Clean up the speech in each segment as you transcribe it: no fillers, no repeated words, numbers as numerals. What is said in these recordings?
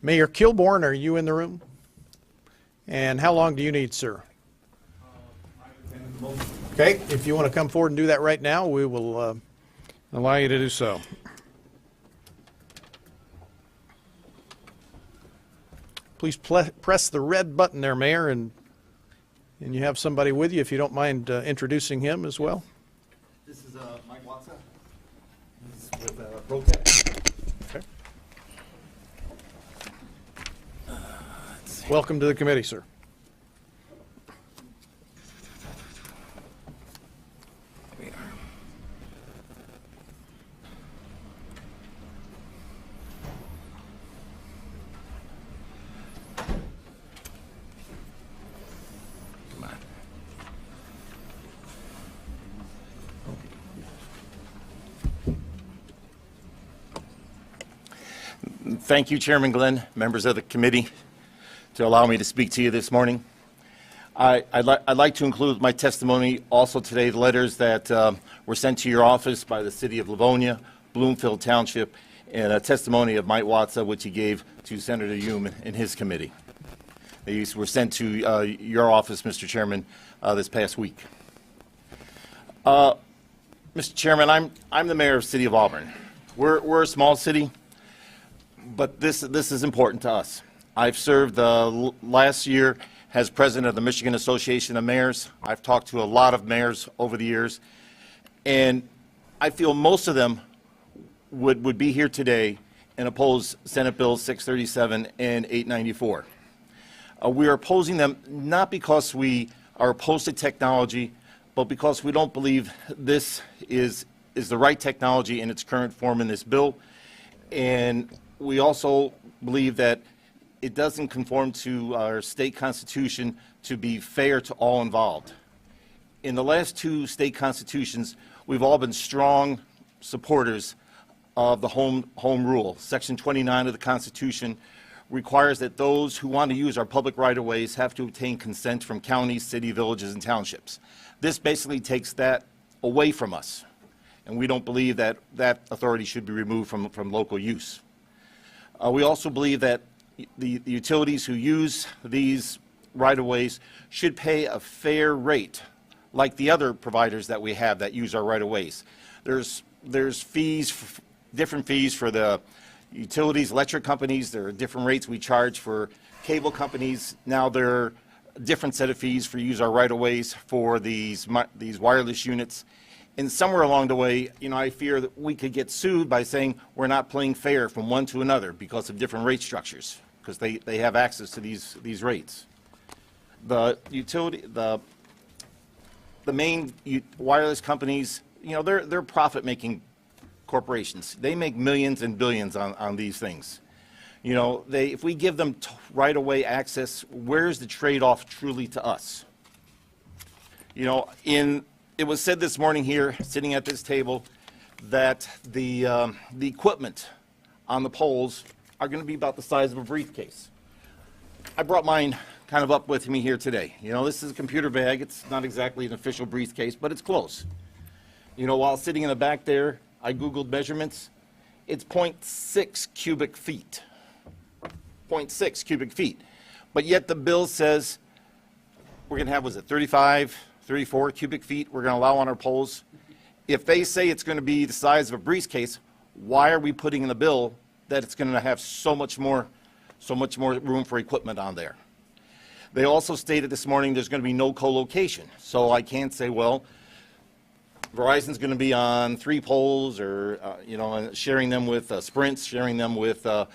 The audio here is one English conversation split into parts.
Mayor Kilbourn, are you in the room? And how long do you need, sir? Okay, if you want to come forward and do that right now, we will allow you to do so. Please press the red button there, Mayor, and you have somebody with you if you don't mind introducing him as well. This is Mike Watson. This is with Protect. Okay. Welcome to the committee, sir. Here we are. Come on. Thank you, Chairman Glenn, members of the committee, to allow me to speak to you this morning. I'd like to include my testimony also today, the letters that were sent to your office by the City of Livonia, Bloomfield Township, and a testimony of Mike Watson, which he gave to Senator Hume in his committee. These were sent to your office, Mr. Chairman, this past week. Mr. Chairman, I'm the mayor of the City of Auburn. We're a small city, but this is important to us. I've served last year as president of the Michigan Association of Mayors. I've talked to a lot of mayors over the years, and I feel most of them would be here today and oppose Senate Bills 637 and 894. We are opposing them not because we are opposed to technology, but because we don't believe this is the right technology in its current form in this bill, and we also believe that it doesn't conform to our state constitution to be fair to all involved. In the last two state constitutions, we've all been strong supporters of the home rule. Section 29 of the Constitution requires that those who want to use our public right-of-ways have to obtain consent from counties, city, villages, and townships. This basically takes that away from us, and we don't believe that that authority should be removed from local use. We also believe that the utilities who use these right-of-ways should pay a fair rate, like the other providers that we have that use our right-of-ways. There's fees, different fees for the utilities, electric companies. There are different rates we charge for cable companies. Now there are a different set of fees for use our right-of-ways for these wireless units. And somewhere along the way, I fear that we could get sued by saying we're not playing fair from one to another because of different rate structures, because they have access to these rates. The main wireless companies, they're profit-making corporations. They make millions and billions on these things. If we give them right-of-way access, where's the trade-off truly to us? It was said this morning here, sitting at this table, that the equipment on the poles are going to be about the size of a briefcase. I brought mine kind of up with me here today. This is a computer bag. It's not exactly an official briefcase, but it's close. While sitting in the back there, I Googled measurements. It's 0.6 cubic feet. 0.6 cubic feet. But yet the bill says we're going to have, 34 cubic feet we're going to allow on our poles. If they say it's going to be the size of a briefcase, why are we putting in the bill that it's going to have so much more room for equipment on there? They also stated this morning there's going to be no co-location. So I can't say, well, Verizon's going to be on 3 poles, or sharing them with Sprint, sharing them with the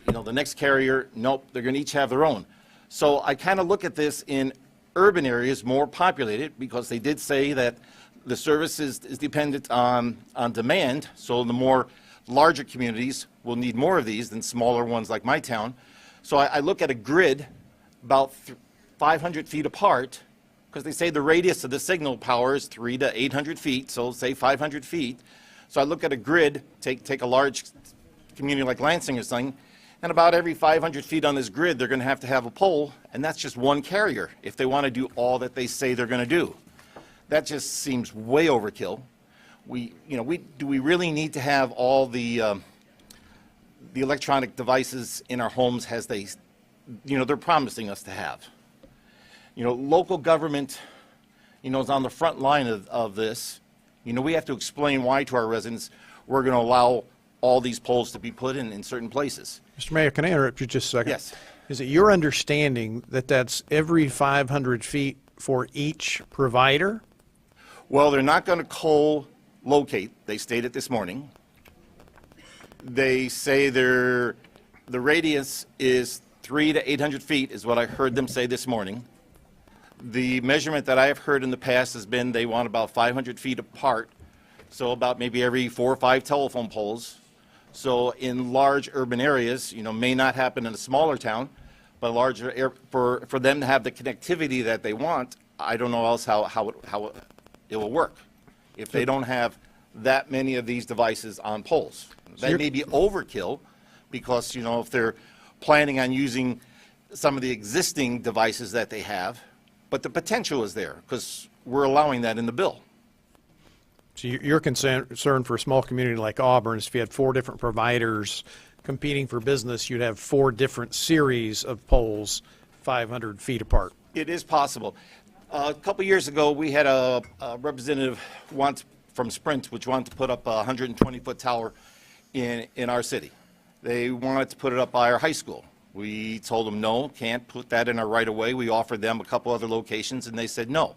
next carrier. Nope, they're going to each have their own. So I kind of look at this in urban areas, more populated, because they did say that the service is dependent on demand. So the more larger communities will need more of these than smaller ones like my town. So I look at a grid about 500 feet apart, because they say the radius of the signal power is 300 to 800 feet, so say 500 feet. So I look at a grid, take a large community like Lansing or something, and about every 500 feet on this grid, they're going to have a pole, and that's just one carrier if they want to do all that they say they're going to do. That just seems way overkill. Do we really need to have all the the electronic devices in our homes as they're promising us to have. Local government, is on the front line of this. We have to explain why to our residents we're going to allow all these poles to be put in certain places. Mr. Mayor, can I interrupt you just a second? Yes. Is it your understanding that that's every 500 feet for each provider? Well, they're not going to co-locate. They stated this morning. They say the radius is 300 to 800 feet is what I heard them say this morning. The measurement that I have heard in the past has been they want about 500 feet apart, so about maybe every 4 or 5 telephone poles. So in large urban areas, may not happen in a smaller town, but for them to have the connectivity that they want, I don't know else how it will work if they don't have that many of these devices on poles. That may be overkill because, if they're planning on using some of the existing devices that they have, but the potential is there because we're allowing that in the bill. So your concern for a small community like Auburn is if you had 4 different providers competing for business, you'd have 4 different series of poles 500 feet apart. It is possible. A couple years ago, we had a representative from Sprint, which wanted to put up a 120-foot tower in our city. They wanted to put it up by our high school. We told them, no, can't put that in our right-of-way. We offered them a couple other locations, and they said no.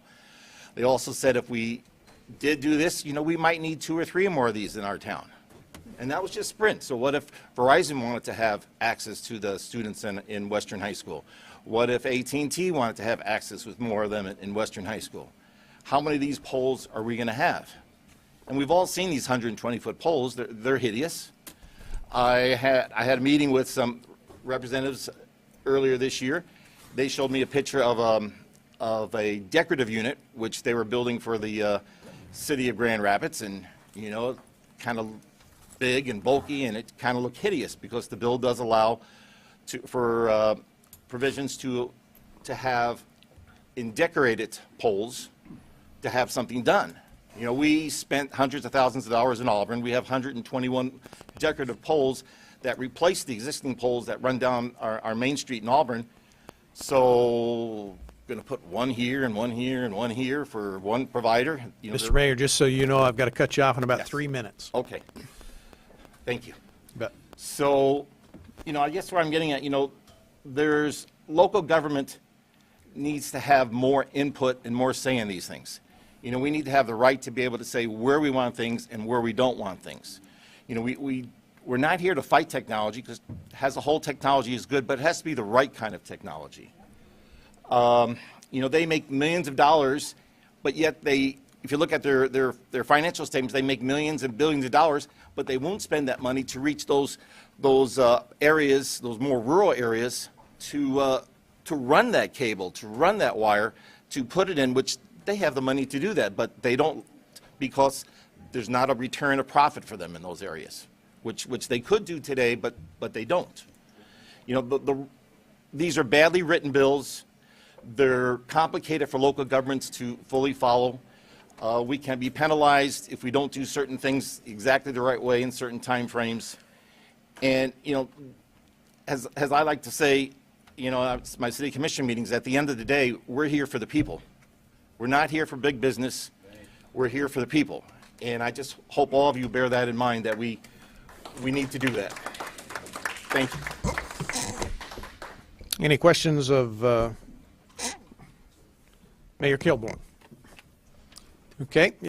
They also said if we did do this, we might need 2 or 3 more of these in our town. And that was just Sprint. So what if Verizon wanted to have access to the students in Western High School? What if AT&T wanted to have access with more of them in Western High School? How many of these poles are we going to have? And we've all seen these 120-foot poles. They're hideous. I had a meeting with some representatives earlier this year. They showed me a picture of a decorative unit, which they were building for the city of Grand Rapids, and, kind of big and bulky, and it kind of looked hideous because the bill does allow for provisions to have in decorated poles to have something done. We spent hundreds of thousands of dollars in Auburn. We have 121 decorative poles that replace the existing poles that run down our main street in Auburn. So going to put one here and one here and one here for one provider. Mr. Mayor, just so you know, I've got to cut you off in about Yes. 3 minutes. Okay. Thank you. But So, I guess where I'm getting at, there's local government needs to have more input and more say in these things. We need to have the right to be able to say where we want things and where we don't want things. We're not here to fight technology because as a whole technology is good, but it has to be the right kind of technology. They make millions of dollars, but yet if you look at their financial statements, they make millions and billions of dollars, but they won't spend that money to reach those areas, those more rural areas, to run that cable, to run that wire, to put it in, which they have the money to do that, but they don't because there's not a return of profit for them in those areas, which they could do today, but they don't. These are badly written bills. They're complicated for local governments to fully follow. We can be penalized if we don't do certain things exactly the right way in certain time frames. And, as I like to say, it's my city commission meetings, at the end of the day, we're here for the people. We're not here for big business. We're here for the people. And I just hope all of you bear that in mind, that we need to do that. Thank you. any questions of Mayor Kilbourn? Okay.